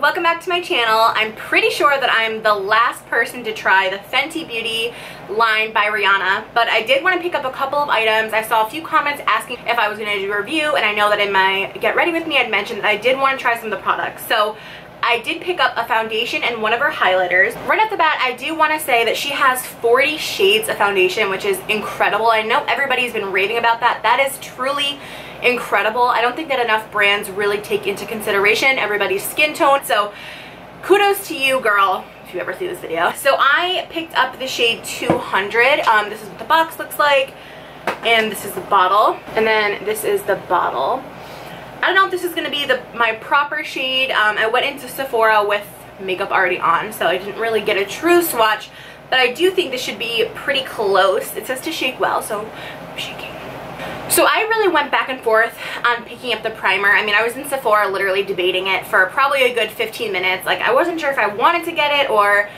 welcome back to my channel. I'm pretty sure that I'm the last person to try the Fenty Beauty line by Rihanna, but I did want to pick up a couple of items. I saw a few comments asking if I was going to do a review, and I know that in my Get Ready With Me I'd mentioned that I did want to try some of the products. So I did pick up a foundation and one of her highlighters. Right off the bat, I do want to say that she has 40 shades of foundation, which is incredible. I know everybody's been raving about that. That is truly incredible. I don't think that enough brands really take into consideration everybody's skin tone. So kudos to you, girl, if you ever see this video. So I picked up the shade 200. This is what the box looks like. And this is the bottle. And then this is the bottle. I don't know if this is going to be my proper shade. I went into Sephora with makeup already on, so I didn't really get a true swatch, but I do think this should be pretty close. It says to shake well, so I'm shaking. So I really went back and forth on picking up the primer. I mean, I was in Sephora literally debating it for probably a good 15 minutes. Like, I wasn't sure if I wanted to get it or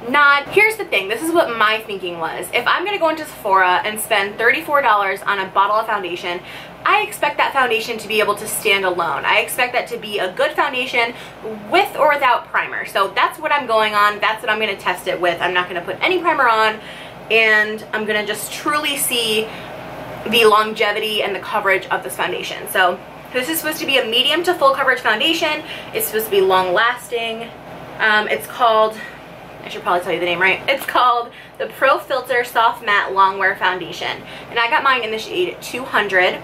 not. Here's the thing, this is what my thinking was. If I'm gonna go into Sephora and spend $34 on a bottle of foundation, I expect that foundation to be able to stand alone. I expect that to be a good foundation with or without primer. So that's what I'm going on. That's what I'm gonna test it with. I'm not gonna put any primer on, and I'm gonna just truly see the longevity and the coverage of this foundation. So this is supposed to be a medium to full coverage foundation. It's supposed to be long lasting. It's called, I should probably tell you the name right. It's called the Pro Filter Soft Matte Longwear Foundation. And I got mine in the shade 200.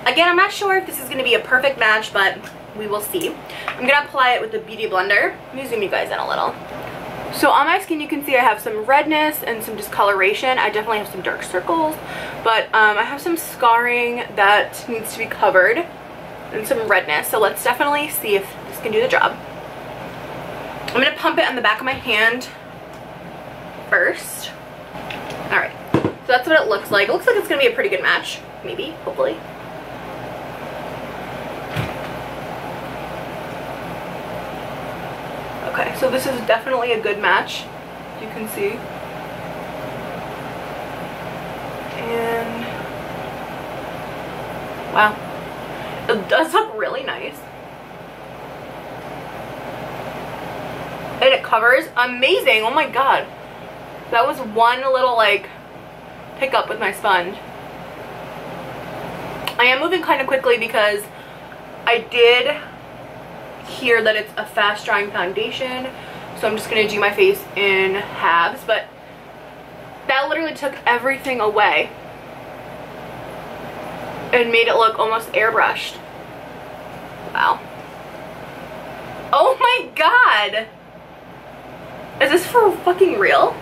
Again, I'm not sure if this is going to be a perfect match, but we will see. I'm going to apply it with the Beauty Blender. Let me zoom you guys in a little. So on my skin, you can see I have some redness and some discoloration. I definitely have some dark circles, but I have some scarring that needs to be covered and some redness. So let's definitely see if this can do the job. I'm going to pump it on the back of my hand first. Alright, so that's what it looks like. It looks like it's going to be a pretty good match. Maybe, hopefully. Okay, so this is definitely a good match, you can see. And wow, it does look really nice. And it covers amazing. Oh my god, that was one little like hiccup with my sponge. I am moving kind of quickly because I did hear that it's a fast drying foundation, so I'm just gonna do my face in halves, but that literally took everything away and made it look almost airbrushed. Wow. Oh my god, is this for fucking real?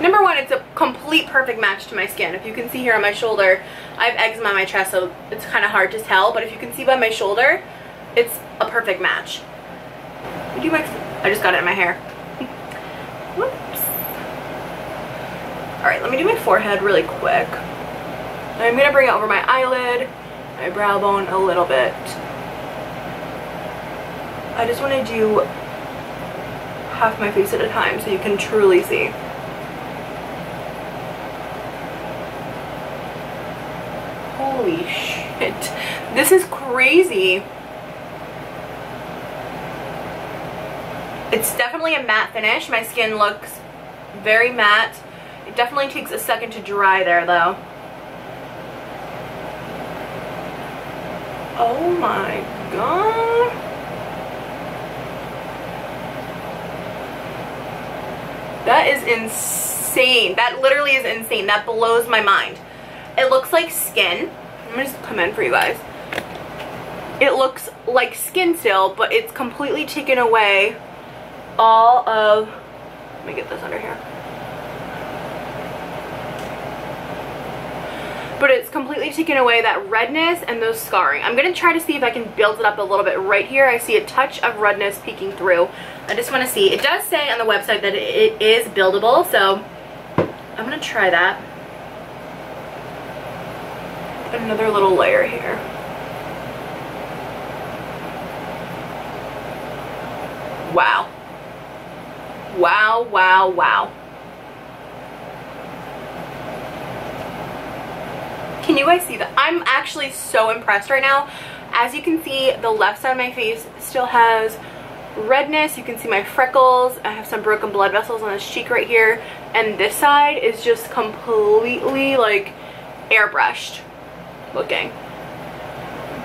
Number one, it's a complete perfect match to my skin. If you can see here on my shoulder, I have eczema on my chest, so it's kind of hard to tell, but if you can see by my shoulder, it's a perfect match. I just got it in my hair. Whoops. Alright, let me do my forehead really quick. I'm going to bring it over my eyelid, my brow bone a little bit. I just want to do half my face at a time so you can truly see. Holy shit, this is crazy. It's definitely a matte finish. My skin looks very matte. It definitely takes a second to dry there though. Oh my god. That is insane. That literally is insane. That blows my mind. It looks like skin. I'm gonna just come in for you guys. It looks like skin still, but it's completely taken away all of, let me get this under here. But it's completely taken away that redness and those scarring. I'm gonna try to see if I can build it up a little bit right here. I see a touch of redness peeking through. I just wanna see. It does say on the website that it is buildable, so I'm gonna try that. Another little layer here. Wow. Wow, wow, wow. Can you guys see that? I'm actually so impressed right now. As you can see, the left side of my face still has redness. You can see my freckles. I have some broken blood vessels on this cheek right here. And this side is just completely like airbrushed looking.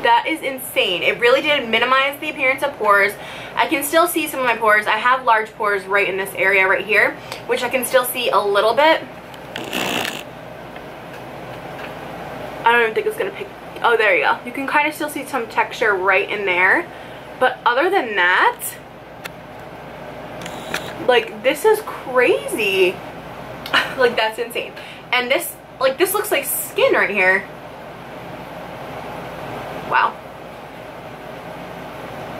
That is insane. It really did minimize the appearance of pores. I can still see some of my pores. I have large pores right in this area right here, which I can still see a little bit. I don't even think it's gonna pick. Oh, there you go. You can kind of still see some texture right in there. But other than that, like, this is crazy. Like, that's insane. And this, like, this looks like skin right here. Wow.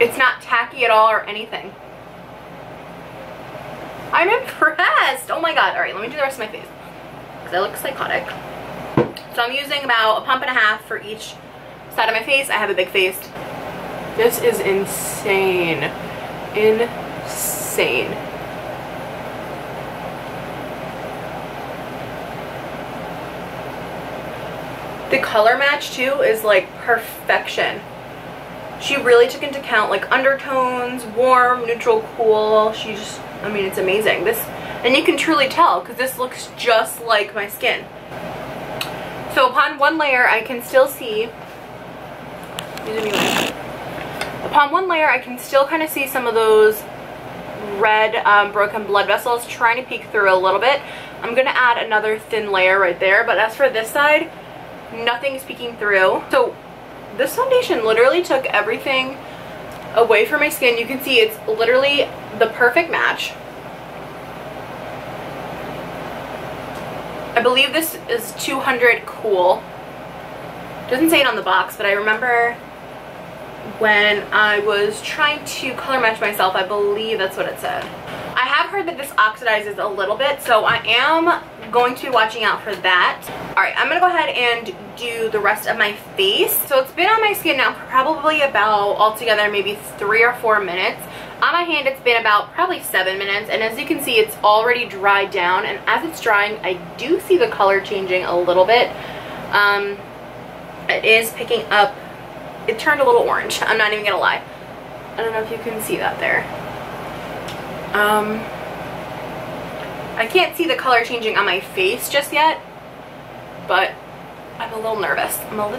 It's not tacky at all or anything. I'm impressed. Oh my god. Alright, let me do the rest of my face, because I look psychotic. So I'm using about a pump and a half for each side of my face. I have a big face. This is insane. Insane. The color match too is like perfection. She really took into account like undertones, warm, neutral, cool. She just, I mean, it's amazing. This, and you can truly tell because this looks just like my skin. So upon one layer, I can still see, upon one layer, I can still kind of see some of those red broken blood vessels trying to peek through a little bit. I'm going to add another thin layer right there, but as for this side, nothing's peeking through. So this foundation literally took everything away from my skin. You can see it's literally the perfect match. I believe this is 200 cool. Doesn't say it on the box, but I remember when I was trying to color match myself, I believe that's what it said. I have heard that this oxidizes a little bit, so I am going to be watching out for that. Alright, I'm going to go ahead and do the rest of my face. So it's been on my skin now for probably about altogether maybe 3 or 4 minutes. On my hand it's been about probably 7 minutes, and as you can see it's already dried down, and as it's drying I do see the color changing a little bit. It is picking up, it turned a little orange, I'm not even gonna lie. I don't know if you can see that there. I can't see the color changing on my face just yet, but I'm a little nervous. I'm gonna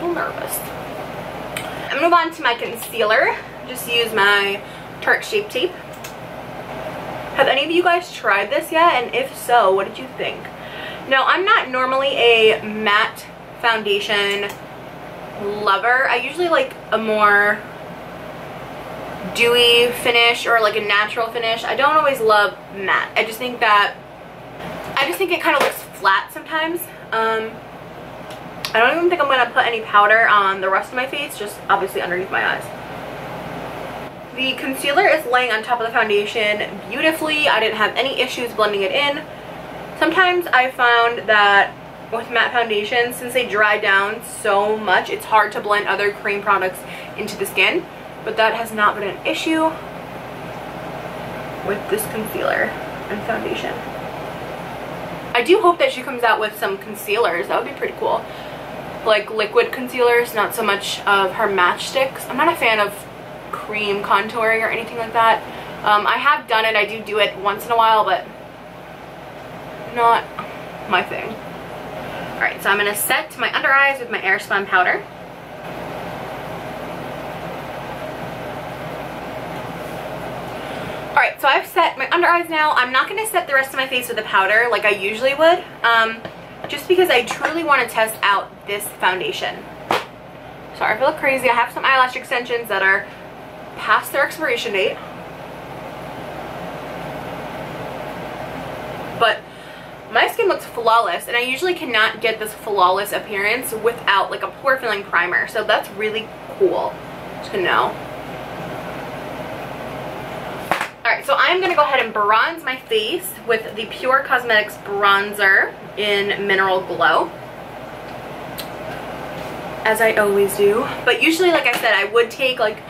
move on to my concealer. Just use my Tarte Shape Tape. Have any of you guys tried this yet? And if so, what did you think? Now, I'm not normally a matte foundation lover. I usually like a more dewy finish or like a natural finish. I don't always love matte. I just think it kind of looks flat sometimes. I don't even think I'm gonna put any powder on the rest of my face, just obviously underneath my eyes. The concealer is laying on top of the foundation beautifully. I didn't have any issues blending it in. Sometimes I found that with matte foundations, since they dry down so much, it's hard to blend other cream products into the skin, but that has not been an issue with this concealer and foundation. I do hope that she comes out with some concealers. That would be pretty cool. Like liquid concealers, not so much of her matchsticks. I'm not a fan of cream contouring or anything like that. I have done it. I do it once in a while, but not my thing. Alright, so I'm going to set my under eyes with my Airspun powder. Alright, so I've set my under eyes now. I'm not going to set the rest of my face with the powder like I usually would, just because I truly want to test out this foundation. Sorry if I look crazy. I have some eyelash extensions that are past their expiration date. But my skin looks flawless, and I usually cannot get this flawless appearance without like a pore filling primer, so that's really cool to know. Alright, so I'm going to go ahead and bronze my face with the Pure Cosmetics bronzer in Mineral Glow, as I always do. But usually, like I said, I would take like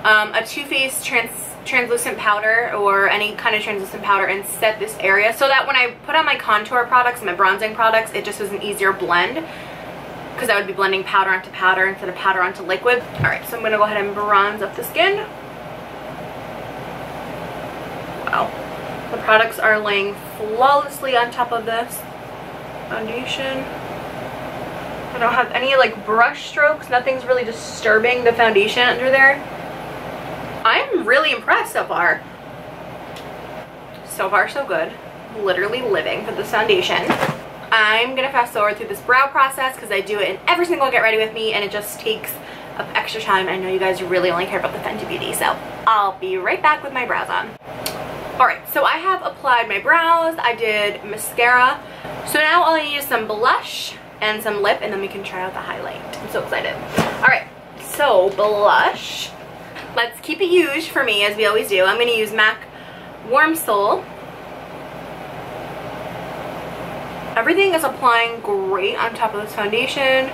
a Too Faced translucent powder or any kind of translucent powder and set this area so that when I put on my contour products and my bronzing products, it just was an easier blend. because I would be blending powder onto powder instead of powder onto liquid. All right, so I'm gonna go ahead and bronze up the skin. Wow, the products are laying flawlessly on top of this foundation. I don't have any like brush strokes, nothing's really disturbing the foundation under there. I'm really impressed so far. So far so good. Literally living for this foundation. I'm gonna fast forward through this brow process because I do it in every single get ready with me and it just takes up extra time. I know you guys really only care about the Fenty Beauty, so I'll be right back with my brows on. Alright, so I have applied my brows, I did mascara, so now all I need is some blush and some lip and then we can try out the highlight. I'm so excited. Alright, so blush. Let's keep it huge for me as we always do. I'm gonna use MAC Warm Soul. Everything is applying great on top of this foundation.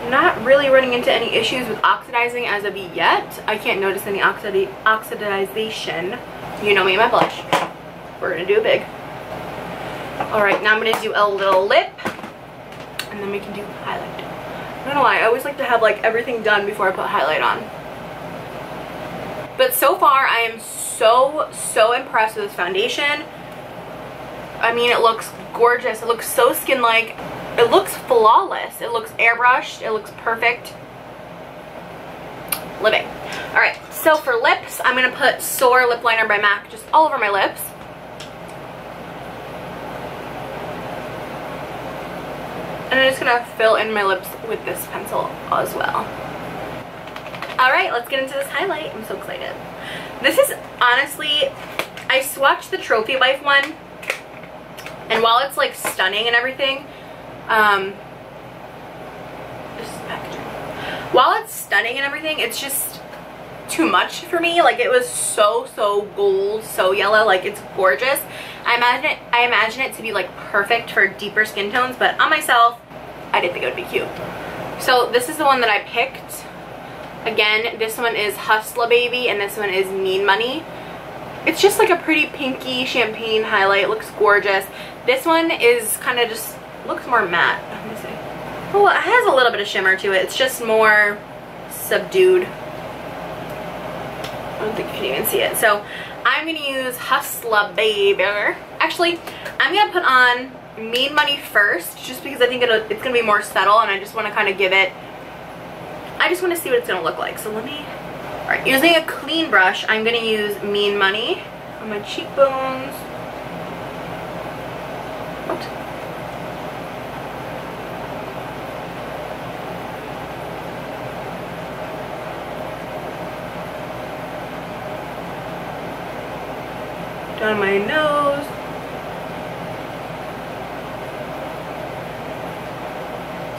Not really running into any issues with oxidizing as of yet. I can't notice any oxidization. You know me and my blush. We're gonna do it big. Alright, now I'm gonna do a little lip. And then we can do highlight. I don't know why, I always like to have like everything done before I put highlight on. But so far, I am so impressed with this foundation. I mean, it looks gorgeous. It looks so skin-like. It looks flawless. It looks airbrushed. It looks perfect. Living. Alright, so for lips, I'm going to put Soar Lip Liner by MAC just all over my lips. And I'm just going to fill in my lips with this pencil as well. Alright, let's get into this highlight. I'm so excited. This is honestly, I swatched the Trophy Wife one. And while it's like stunning and everything, while it's stunning and everything, it's just too much for me. Like it was so gold, so yellow, like it's gorgeous. I imagine it to be like perfect for deeper skin tones, but on myself, I didn't think it would be cute. So this is the one that I picked. Again, this one is Hustla Baby and this one is Mean Money. It's just like a pretty pinky champagne highlight. It looks gorgeous. This one is kind of just, looks more matte. Let me see. Oh, it has a little bit of shimmer to it. It's just more subdued. I don't think you can even see it. So I'm going to use Hustla Baby. Actually, I'm going to put on Mean Money first just because I think it's going to be more subtle and I just want to kind of give it, I just want to see what it's going to look like. So let me, alright, using a clean brush, I'm going to use Mean Money on my cheekbones. What? Down my nose.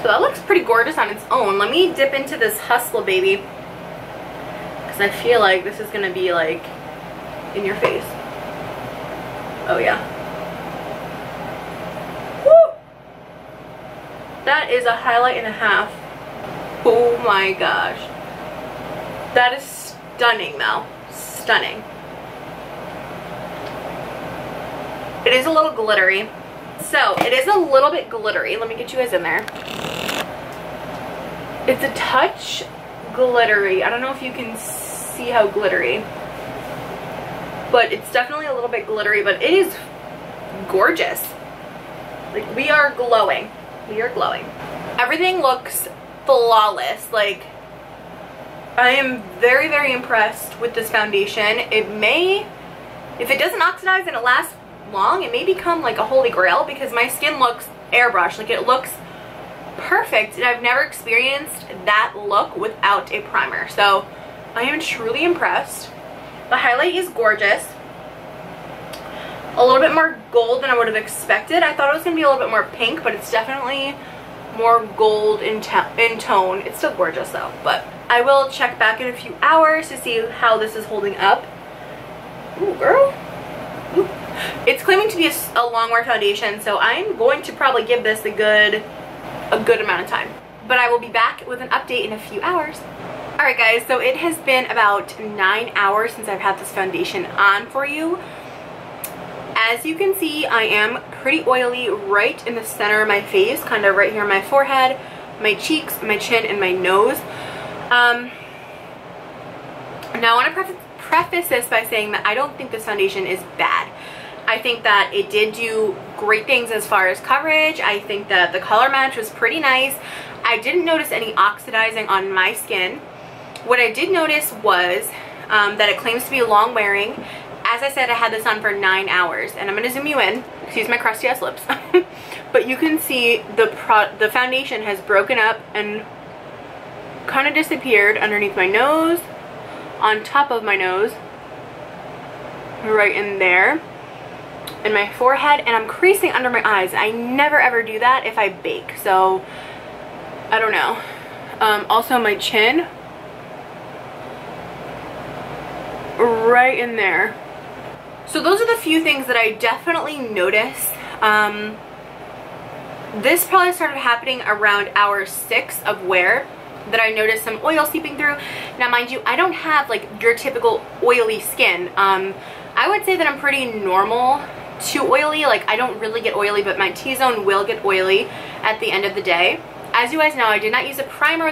So that looks pretty gorgeous on its own. Let me dip into this Hustla Baby because I feel like this is gonna be like in your face. Oh yeah. Woo! That is a highlight and a half. Oh my gosh. That is stunning though. Stunning. It is a little glittery. So, it is a little bit glittery. Let me get you guys in there. It's a touch glittery. I don't know if you can see how glittery. But it's definitely a little bit glittery, but it is gorgeous. Like, we are glowing. We are glowing. Everything looks flawless. Like, I am very impressed with this foundation. It may, if it doesn't oxidize and it lasts long, it may become like a holy grail because my skin looks airbrushed. Like it looks perfect and I've never experienced that look without a primer. So I am truly impressed. The highlight is gorgeous. A little bit more gold than I would have expected. I thought it was going to be a little bit more pink, but it's definitely more gold in tone. It's still gorgeous though, but I will check back in a few hours to see how this is holding up. Ooh, girl. Ooh. It's claiming to be a long wear foundation, so I'm going to probably give this a good amount of time. But I will be back with an update in a few hours. Alright guys, so it has been about 9 hours since I've had this foundation on for you. As you can see, I am pretty oily right in the center of my face, kind of right here on my forehead, my cheeks, my chin, and my nose. Now I want to preface this by saying that I don't think this foundation is bad. I think that it did do great things as far as coverage. I think that the color match was pretty nice. I didn't notice any oxidizing on my skin. What I did notice was that it claims to be long wearing. As I said, I had this on for 9 hours, and I'm going to zoom you in. Excuse my crusty ass lips. But you can see the foundation has broken up and kind of disappeared underneath my nose, on top of my nose, right in there, in my forehead, and I'm creasing under my eyes. I never ever do that if I bake, so I don't know. Also my chin, right in there. So those are the few things that I definitely noticed. This probably started happening around hour 6 of wear, that I noticed some oil seeping through. Now mind you, I don't have like your typical oily skin. I would say that I'm pretty normal to oily. Like I don't really get oily, but my T-zone will get oily at the end of the day. As you guys know, I did not use a primer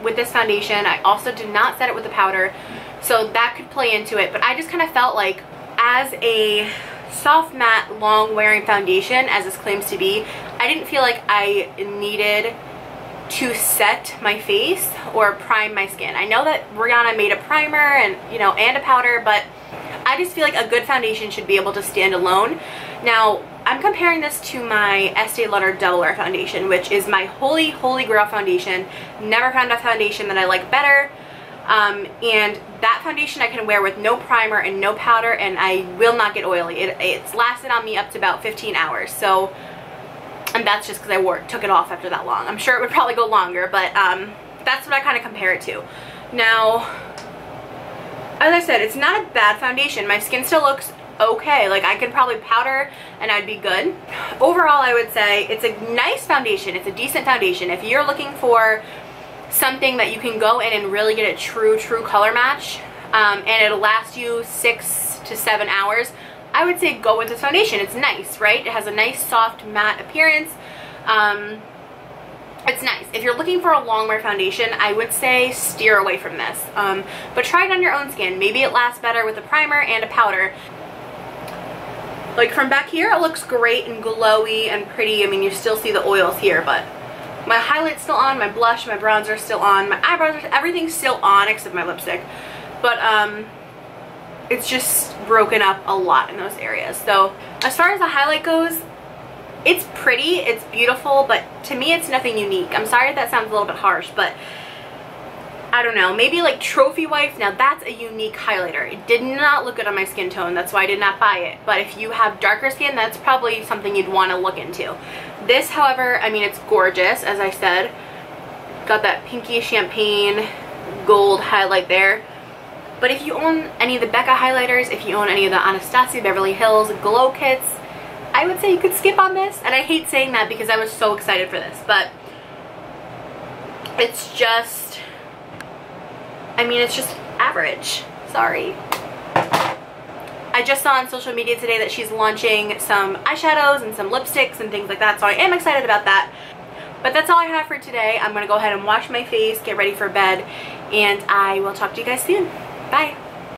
with this foundation. I also did not set it with a powder, so that could play into it. But I just kind of felt like, as a soft matte long wearing foundation, as this claims to be, I didn't feel like I needed to set my face or prime my skin. I know that Rihanna made a primer and, you know, and a powder, but I just feel like a good foundation should be able to stand alone. Now, I'm comparing this to my Estee Lauder Double Wear foundation, which is my holy grail foundation. Never found a foundation that I like better. And that foundation I can wear with no primer and no powder, and I will not get oily. It's lasted on me up to about 15 hours. So, and that's just because I took it off after that long. I'm sure it would probably go longer, but that's what I kind of compare it to. Now, as I said, it's not a bad foundation. My skin still looks okay. Like I could probably powder and I'd be good. Overall, I would say it's a nice foundation. It's a decent foundation. If you're looking for something that you can go in and really get a true color match, and it'll last you 6 to 7 hours, I would say go with this foundation. It's nice, right? It has a nice soft matte appearance. It's nice. If you're looking for a long wear foundation, I would say steer away from this. But try it on your own skin. Maybe it lasts better with a primer and a powder. Like from back here, it looks great and glowy and pretty. I mean, you still see the oils here, but my highlight's still on, my blush, my bronzer's still on, my eyebrows, everything's still on except my lipstick. But it's just broken up a lot in those areas. So as far as the highlight goes, it's pretty, it's beautiful, but to me it's nothing unique. I'm sorry if that sounds a little bit harsh, but I don't know, maybe like Trophy Wife, now that's a unique highlighter. It did not look good on my skin tone, that's why I did not buy it. But if you have darker skin, that's probably something you'd want to look into. This, however, I mean, it's gorgeous, as I said. Got that pinky champagne gold highlight there. But if you own any of the Becca highlighters, if you own any of the Anastasia Beverly Hills glow kits, I would say you could skip on this. And I hate saying that because I was so excited for this, but it's just, I mean, it's just average. Sorry. I just saw on social media today that she's launching some eyeshadows and some lipsticks and things like that, so I am excited about that. But that's all I have for today. I'm going to go ahead and wash my face, get ready for bed, and I will talk to you guys soon. Bye.